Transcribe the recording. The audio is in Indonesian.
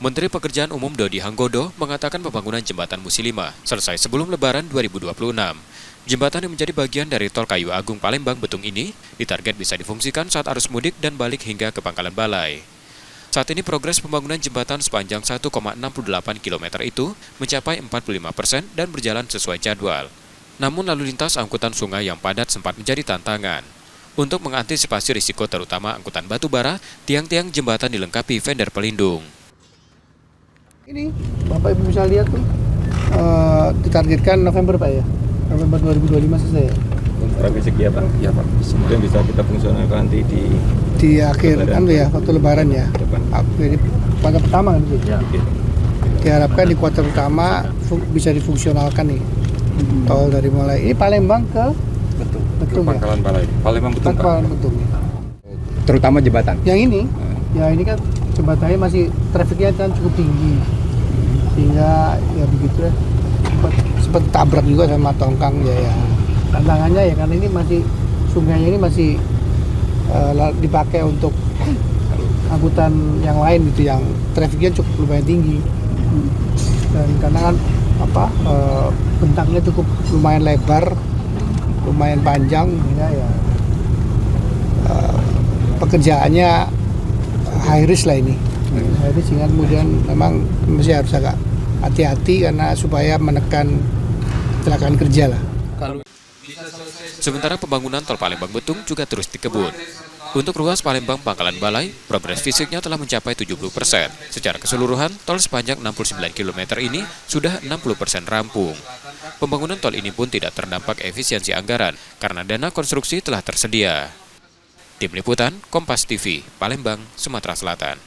Menteri Pekerjaan Umum Dodi Hanggodo mengatakan pembangunan jembatan Musi 5 selesai sebelum Lebaran 2026. Jembatan yang menjadi bagian dari Tol Kayu Agung Palembang Betung ini ditarget bisa difungsikan saat arus mudik dan balik hingga ke Pangkalan Balai. Saat ini progres pembangunan jembatan sepanjang 1,68 km itu mencapai 45% dan berjalan sesuai jadwal. Namun lalu lintas angkutan sungai yang padat sempat menjadi tantangan. Untuk mengantisipasi risiko terutama angkutan batu bara, tiang-tiang jembatan dilengkapi fender pelindung. Ini Bapak Ibu bisa lihat tuh ditargetkan November Pak ya, November 2025 selesai ya. Kontrafisik segi apa? Ya Pak. Kemudian bisa kita fungsionalkan nanti di akhir kan ya, waktu Lebaran ya. Jadi kuartal pertama kan itu. Ya. Diharapkan di kuartal pertama bisa difungsionalkan nih. Tol dari mulai ini Palembang ke Betung ya. Pangkalan Balai. Palembang Betung. Pangkalan Betung. Terutama jembatan. Yang ini, ya ini kan jembatannya masih trafiknya kan cukup tinggi, sehingga ya begitu ya sempat tabrak juga sama tongkang ya. Tantangannya ya karena ini masih sungainya ini masih dipakai untuk angkutan yang lain gitu yang trafiknya cukup lumayan tinggi, dan karena kan bentangnya cukup lumayan lebar, lumayan panjang, ya pekerjaannya high risk lah ini. High risk sehingga kemudian memang masih harus agak hati-hati karena supaya menekan kecelakaan kerja lah. Sementara pembangunan tol Palembang Betung juga terus dikebut. Untuk ruas Palembang Pangkalan Balai, progres fisiknya telah mencapai 70%. Secara keseluruhan, tol sepanjang 69 km ini sudah 60% rampung. Pembangunan tol ini pun tidak terdampak efisiensi anggaran karena dana konstruksi telah tersedia. Tim Liputan, Kompas TV, Palembang, Sumatera Selatan.